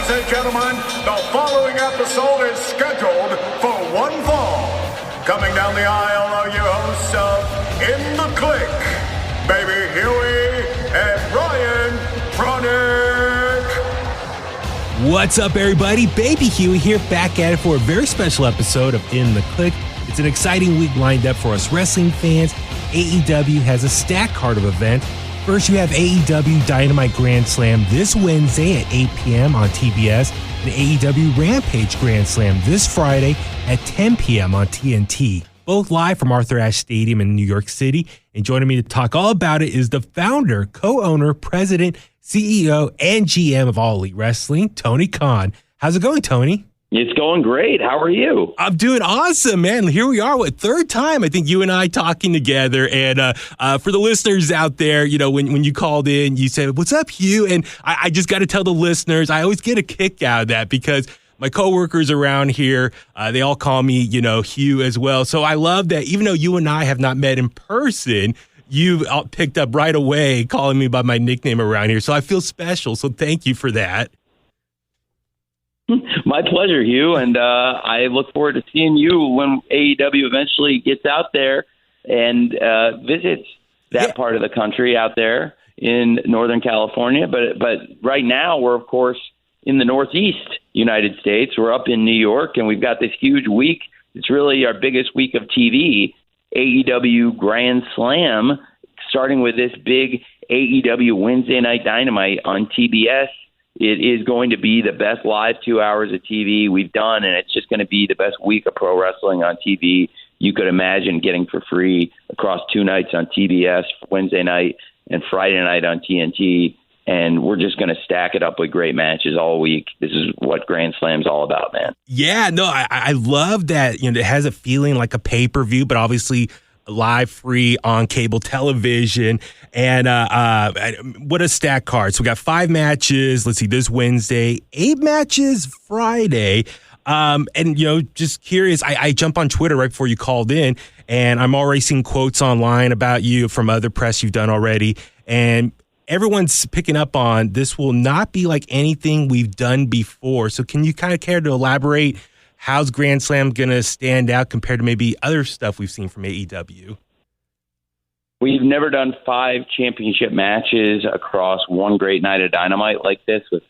Ladies and gentlemen, the following episode is scheduled for one fall. Coming down the aisle are your hosts of In The Kliq, Baby Huey and Ryan Tronic. What's up, everybody? Baby Huey here, back at it for a very special episode of In The Kliq. It's an exciting week lined up for us wrestling fans. AEW has a stacked card of events. First, you have AEW Dynamite Grand Slam this Wednesday at 8 p.m. on TBS, and AEW Rampage Grand Slam this Friday at 10 p.m. on TNT. Both live from Arthur Ashe Stadium in New York City. And joining me to talk all about it is the founder, co-owner, president, CEO, and GM of All Elite Wrestling, Tony Khan. How's it going, Tony? It's going great. How are you? I'm doing awesome, man. Here we are, third time I think you and I talking together. And for the listeners out there, you know, when you called in, you said, "What's up, Hugh?" And I just got to tell the listeners, I always get a kick out of that because my coworkers around here, they all call me, you know, Hugh as well. So I love that even though you and I have not met in person, you picked up right away calling me by my nickname around here. So I feel special. So thank you for that. My pleasure, Hugh, and I look forward to seeing you when AEW eventually gets out there and visits that part of the country out there in Northern California. But right now, we're, of course, in the Northeast United States. We're up in New York, and we've got this huge week. It's really our biggest week of TV, AEW Grand Slam, starting with this big AEW Wednesday Night Dynamite on TBS. It is going to be the best live 2 hours of TV we've done, and it's just going to be the best week of pro wrestling on TV you could imagine getting for free across 2 nights on TBS, Wednesday night and Friday night on TNT. And we're just going to stack it up with great matches all week. This is what Grand Slam's all about, man. Yeah, no, I love that. You know, it has a feeling like a pay-per-view, but obviously live free on cable television. And what a stack card. So we got 5 matches. Let's see, this Wednesday, 8 matches Friday. And, you know, just curious, I jumped on Twitter right before you called in, and I'm already seeing quotes online about you from other press you've done already. And everyone's picking up on this will not be like anything we've done before. So can you kind of care to elaborate? How's Grand Slam going to stand out compared to maybe other stuff we've seen from AEW? We've never done 5 championship matches across one great night of Dynamite like this with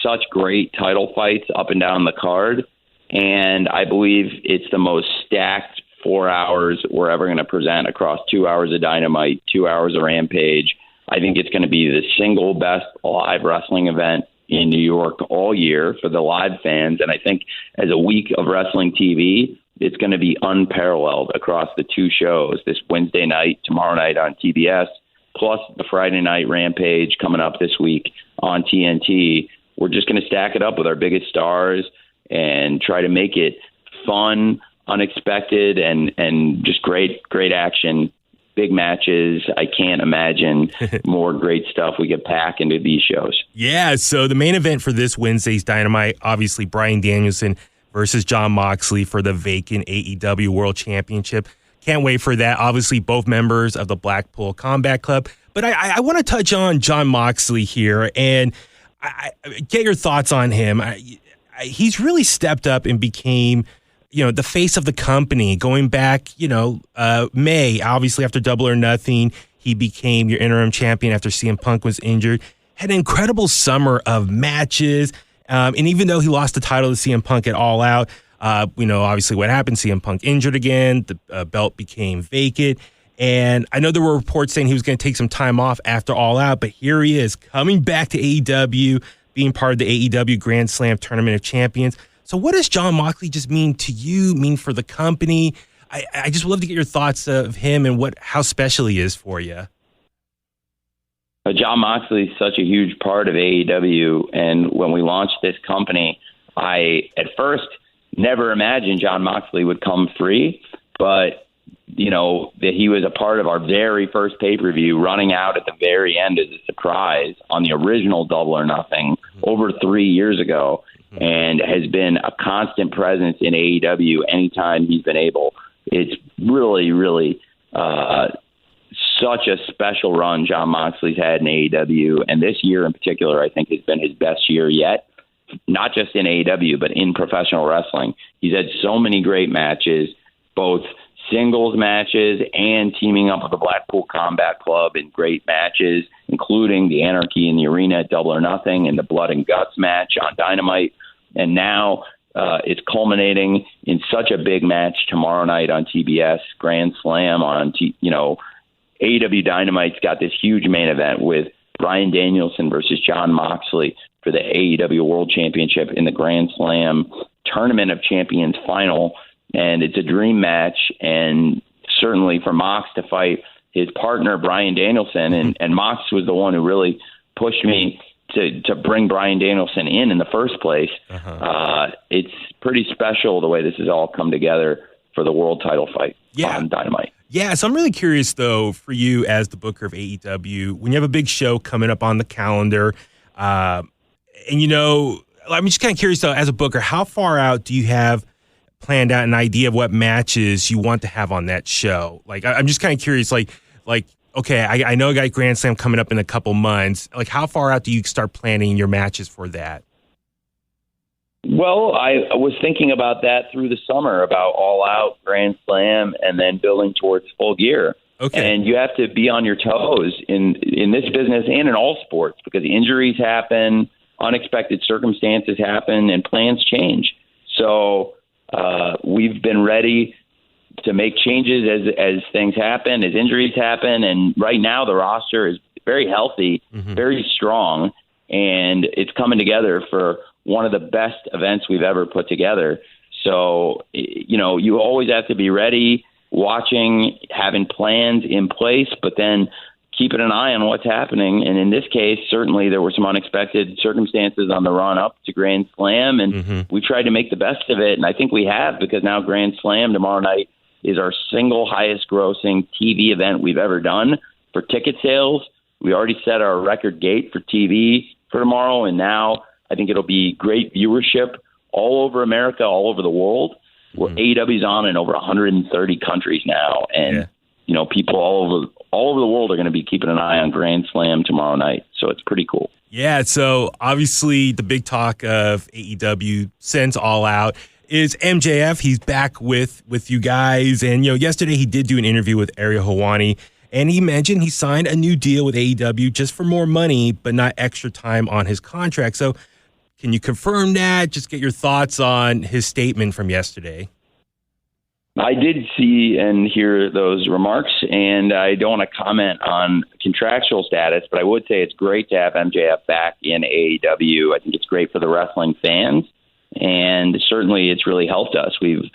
such great title fights up and down the card. And I believe it's the most stacked 4 hours we're ever going to present across 2 hours of Dynamite, 2 hours of Rampage. I think it's going to be the single best live wrestling event in New York all year for the live fans. And I think as a week of wrestling TV, it's going to be unparalleled across the 2 shows, this Wednesday night, tomorrow night on TBS, plus the Friday night Rampage coming up this week on TNT. We're just going to stack it up with our biggest stars and try to make it fun, unexpected, and just great action. Big matches. I can't imagine more great stuff we could pack into these shows. Yeah, so the main event for this Wednesday's Dynamite, obviously Bryan Danielson versus Jon Moxley for the vacant AEW World Championship. Can't wait for that. Obviously, both members of the Blackpool Combat Club. But I want to touch on Jon Moxley here and I get your thoughts on him. He's really stepped up and became, you know, the face of the company going back, you know, May, obviously after Double or Nothing, he became your interim champion after CM Punk was injured. Had an incredible summer of matches. And even though he lost the title to CM Punk at All Out, you know, obviously what happened, CM Punk injured again, the belt became vacant. And I know there were reports saying he was going to take some time off after All Out, but here he is coming back to AEW, being part of the AEW Grand Slam Tournament of Champions. So what does Jon Moxley just mean to you, mean for the company? I just would love to get your thoughts of him and how special he is for you. Jon Moxley is such a huge part of AEW, and when we launched this company, I at first never imagined Jon Moxley would come free, but you know that he was a part of our very first pay-per-view, running out at the very end as a surprise on the original Double or Nothing over 3 years ago. And has been a constant presence in AEW anytime he's been able. It's really, really such a special run Jon Moxley's had in AEW. And this year in particular, I think, has been his best year yet. not just in AEW, but in professional wrestling. He's had so many great matches, both singles matches and teaming up with the Blackpool Combat Club in great matches, including the Anarchy in the Arena at Double or Nothing and the Blood and Guts match on Dynamite. And now it's culminating in such a big match tomorrow night on TBS, Grand Slam on, AEW Dynamite's got this huge main event with Bryan Danielson versus Jon Moxley for the AEW World Championship in the Grand Slam Tournament of Champions final. And it's a dream match, and certainly for Mox to fight his partner, Bryan Danielson, and Mox was the one who really pushed me to bring Bryan Danielson in the first place. It's pretty special the way this has all come together for the world title fight on Dynamite. Yeah, so I'm really curious, though, for you as the booker of AEW, when you have a big show coming up on the calendar, and, I'm just kind of curious, though, as a booker, how far out do you have planned out an idea of what matches you want to have on that show? Like, I'm just kind of curious, okay, I know I got Grand Slam coming up in a couple months. Like, how far out do you start planning your matches for that? Well, I was thinking about that through the summer, about All Out, Grand Slam, and then building towards Full Gear. Okay. And you have to be on your toes in this business and in all sports, because injuries happen, unexpected circumstances happen, and plans change. So we've been ready to make changes as things happen, as injuries happen. And right now the roster is very healthy, very strong, and it's coming together for one of the best events we've ever put together. So, you always have to be ready, watching, having plans in place, but then keeping an eye on what's happening. And in this case, certainly there were some unexpected circumstances on the run up to Grand Slam, and we tried to make the best of it. And I think we have, because now Grand Slam tomorrow night is our single highest grossing TV event we've ever done for ticket sales. We already set our record gate for TV for tomorrow, and now I think it'll be great viewership all over America, all over the world. Where AEW's on in over 130 countries now, and people all over the world are going to be keeping an eye on Grand Slam tomorrow night. So it's pretty cool. Yeah, so obviously the big talk of AEW since All Out is MJF. He's back with you guys, and yesterday he did do an interview with Ariel Helwani, and he mentioned he signed a new deal with AEW just for more money, but not extra time on his contract. So can you confirm that? Just get your thoughts on his statement from yesterday. I did see and hear those remarks, and I don't want to comment on contractual status, but I would say it's great to have MJF back in AEW. I think it's great for the wrestling fans, and certainly it's really helped us. We've,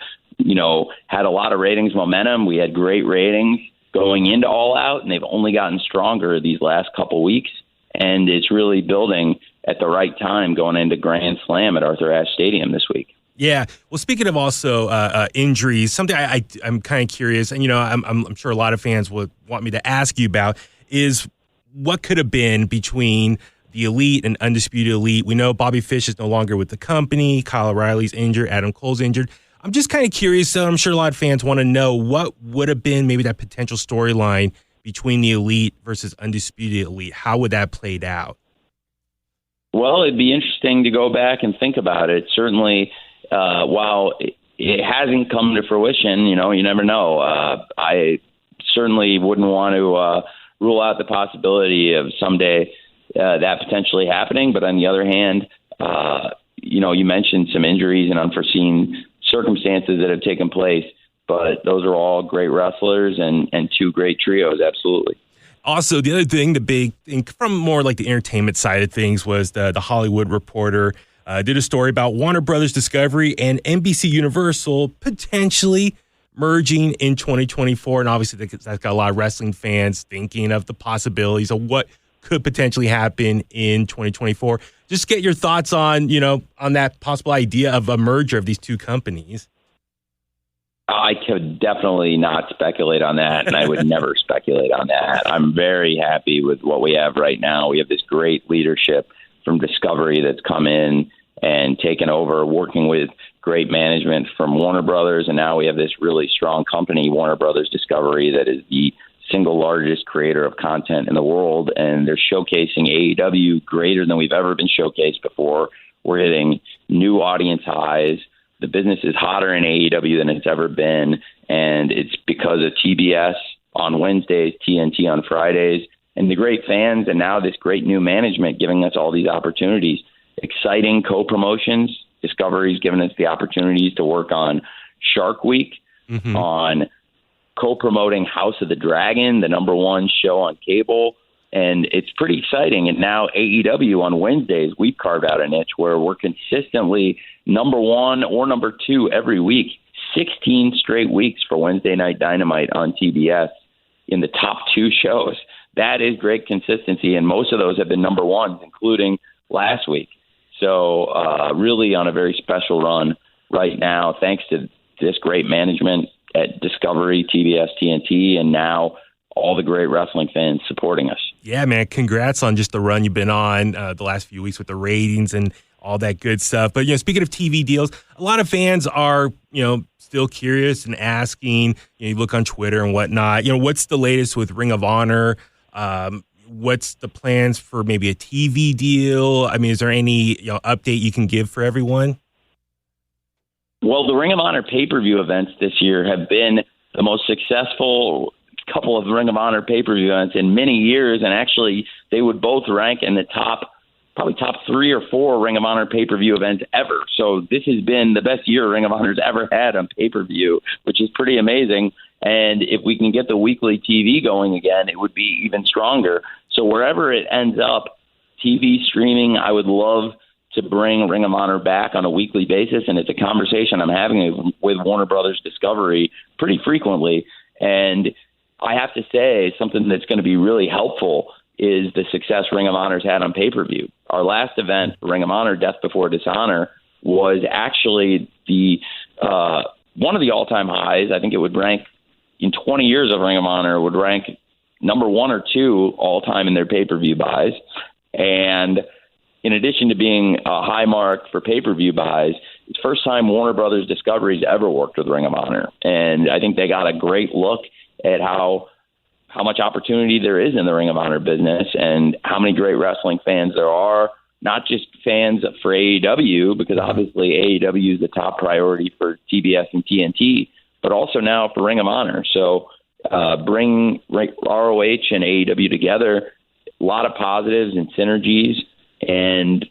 had a lot of ratings momentum. We had great ratings going into All Out, and they've only gotten stronger these last couple weeks, and it's really building at the right time going into Grand Slam at Arthur Ashe Stadium this week. Yeah. Well, speaking of also injuries, something I'm kind of curious, and I'm sure a lot of fans would want me to ask you about is what could have been between the Elite and Undisputed Elite. We know Bobby Fish is no longer with the company. Kyle O'Reilly's injured. Adam Cole's injured. I'm just kind of curious. So I'm sure a lot of fans want to know what would have been maybe that potential storyline between the Elite versus Undisputed Elite. How would that played out? Well, it'd be interesting to go back and think about it. Certainly, while it hasn't come to fruition, you never know. I certainly wouldn't want to rule out the possibility of someday that potentially happening. But on the other hand, you mentioned some injuries and unforeseen circumstances that have taken place, but those are all great wrestlers and two great trios. Absolutely. Also, the other thing, the big thing from more like the entertainment side of things was the Hollywood Reporter did a story about Warner Brothers Discovery and NBCUniversal potentially merging in 2024. And obviously that's got a lot of wrestling fans thinking of the possibilities of what could potentially happen in 2024. Just get your thoughts on, on that possible idea of a merger of these two companies. I could definitely not speculate on that, and I would never speculate on that. I'm very happy with what we have right now. We have this great leadership from Discovery that's come in and taken over, working with great management from Warner Brothers, and now we have this really strong company, Warner Brothers Discovery, that is the single largest creator of content in the world, and they're showcasing AEW greater than we've ever been showcased before. We're hitting new audience highs. The business is hotter in AEW than it's ever been, and it's because of TBS on Wednesdays, TNT on Fridays, and the great fans, and now this great new management giving us all these opportunities. Exciting co-promotions. Discovery's given us the opportunities to work on Shark Week, on co-promoting House of the Dragon, the #1 show on cable, and it's pretty exciting. And now AEW on Wednesdays, we've carved out a niche where we're consistently #1 or #2 every week, 16 straight weeks for Wednesday Night Dynamite on TBS in the top 2 shows. That is great consistency, and most of those have been #1s, including last week. So really on a very special run right now, thanks to this great management at Discovery, TBS, TNT, and now all the great wrestling fans supporting us. Yeah, man, congrats on just the run you've been on the last few weeks with the ratings and all that good stuff. But, speaking of TV deals, a lot of fans are, still curious and asking, you look on Twitter and whatnot, what's the latest with Ring of Honor? What's the plans for maybe a TV deal? I mean, is there any update you can give for everyone? Well, the Ring of Honor pay-per-view events this year have been the most successful couple of Ring of Honor pay-per-view events in many years, and actually they would both rank in the probably top 3 or 4 Ring of Honor pay-per-view events ever. So this has been the best year Ring of Honor's ever had on pay-per-view, which is pretty amazing. And if we can get the weekly TV going again, it would be even stronger. So wherever it ends up, TV streaming, I would love to bring Ring of Honor back on a weekly basis. And it's a conversation I'm having with Warner Brothers Discovery pretty frequently. And I have to say something that's going to be really helpful is the success Ring of Honor's had on pay-per-view. Our last event, Ring of Honor Death Before Dishonor, was actually the one of the all-time highs. I think it would rank in 20 years of Ring of Honor, would rank #1 or 2 all-time in their pay-per-view buys. And in addition to being a high mark for pay-per-view buys, it's the first time Warner Brothers Discovery's ever worked with Ring of Honor. And I think they got a great look at how much opportunity there is in the Ring of Honor business and how many great wrestling fans there are, not just fans for AEW, because obviously AEW is the top priority for TBS and TNT, but also now for Ring of Honor. So bring ROH and AEW together, a lot of positives and synergies, and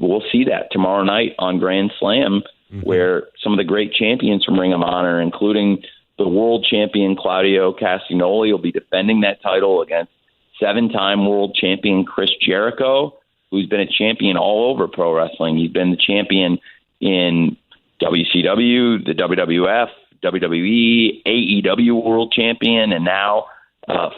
we'll see that tomorrow night on Grand Slam, where some of the great champions from Ring of Honor, including the world champion Claudio Castagnoli, will be defending that title against 7-time world champion Chris Jericho, who's been a champion all over pro wrestling. He's been the champion in WCW, the WWF, WWE, AEW world champion, and now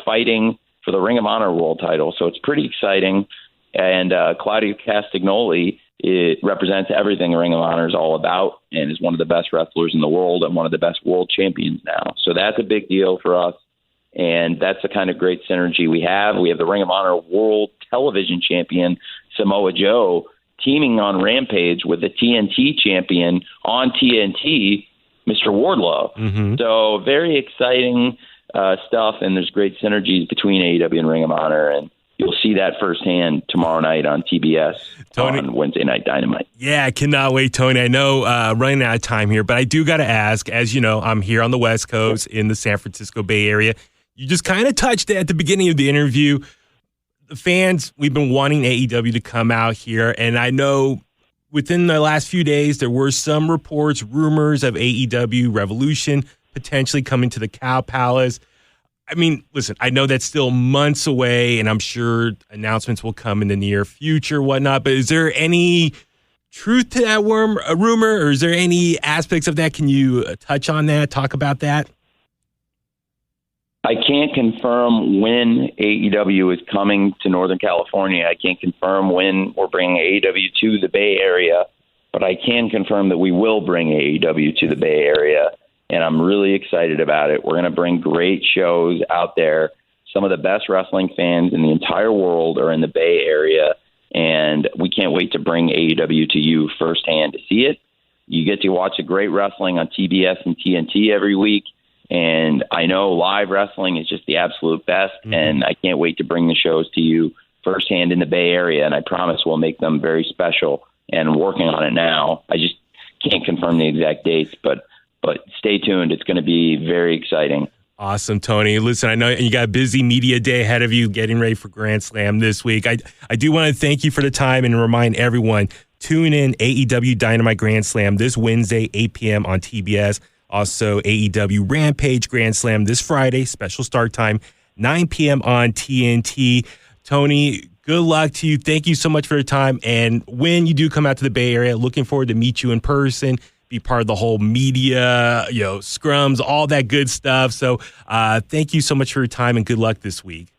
fighting for the Ring of Honor world title. So it's pretty exciting. And Claudio Castagnoli, it represents everything Ring of Honor is all about and is one of the best wrestlers in the world and one of the best world champions now. So that's a big deal for us, and that's the kind of great synergy we have. We have the Ring of Honor world television champion, Samoa Joe, teaming on Rampage with the TNT champion on TNT, Mr. Wardlow. So very exciting stuff, and there's great synergies between AEW and Ring of Honor, and you'll see that firsthand tomorrow night on TBS, Tony, on Wednesday Night Dynamite. Yeah, I cannot wait, Tony. I know running out of time here, but I do got to ask, as you know, I'm here on the West Coast in the San Francisco Bay Area. You just kind of touched at the beginning of the interview. The fans, we've been wanting AEW to come out here, and I know within the last few days, there were some reports, rumors of AEW Revolution potentially coming to the Cow Palace. I mean, listen, I know that's still months away, and I'm sure announcements will come in the near future, whatnot, but is there any truth to that rumor, or is there any aspects of that? Can you touch on that, talk about that? I can't confirm when AEW is coming to Northern California. I can't confirm when we're bringing AEW to the Bay Area, but I can confirm that we will bring AEW to the Bay Area. And I'm really excited about it. We're going to bring great shows out there. Some of the best wrestling fans in the entire world are in the Bay Area, and we can't wait to bring AEW to you firsthand to see it. You get to watch a great wrestling on TBS and TNT every week, and I know live wrestling is just the absolute best, and I can't wait to bring the shows to you firsthand in the Bay Area, and I promise we'll make them very special and working on it now. I just can't confirm the exact dates, but stay tuned. It's going to be very exciting. Awesome, Tony. Listen, I know you got a busy media day ahead of you getting ready for Grand Slam this week. I do want to thank you for the time and remind everyone, tune in AEW Dynamite Grand Slam this Wednesday, 8 p.m. on TBS. Also, AEW Rampage Grand Slam this Friday, special start time, 9 p.m. on TNT. Tony, good luck to you. Thank you so much for your time. And when you do come out to the Bay Area, looking forward to meet you in person, be part of the whole media, scrums, all that good stuff. So thank you so much for your time and good luck this week.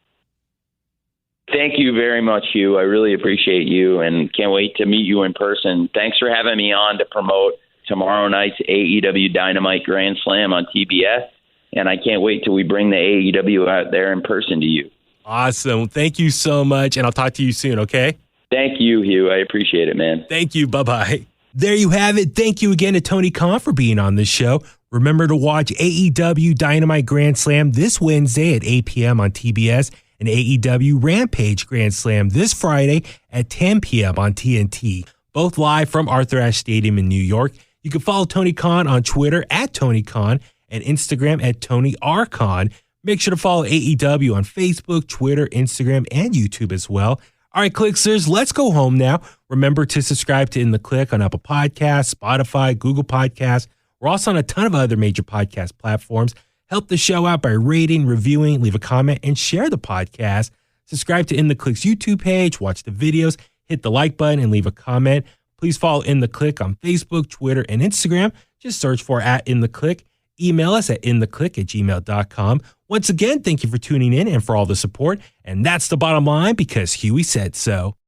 Thank you very much, Hugh. I really appreciate you and can't wait to meet you in person. Thanks for having me on to promote tomorrow night's AEW Dynamite Grand Slam on TBS. And I can't wait till we bring the AEW out there in person to you. Awesome. Thank you so much. And I'll talk to you soon, okay? Thank you, Hugh. I appreciate it, man. Thank you. Bye-bye. There you have it. Thank you again to Tony Khan for being on this show. Remember to watch AEW Dynamite Grand Slam this Wednesday at 8 p.m. on TBS and AEW Rampage Grand Slam this Friday at 10 p.m. on TNT, both live from Arthur Ashe Stadium in New York. You can follow Tony Khan on Twitter at Tony Khan and Instagram at Tony R. Khan. Make sure to follow AEW on Facebook, Twitter, Instagram, and YouTube as well. All right, Kliqsters, let's go home now. Remember to subscribe to In The Kliq on Apple Podcasts, Spotify, Google Podcasts. We're also on a ton of other major podcast platforms. Help the show out by rating, reviewing, leave a comment, and share the podcast. Subscribe to In The Kliq's YouTube page, watch the videos, hit the like button, and leave a comment. Please follow In The Kliq on Facebook, Twitter, and Instagram. Just search for @InTheKliq. Email us at inthekliq@gmail.com. Once again, thank you for tuning in and for all the support. And that's the bottom line because Huey said so.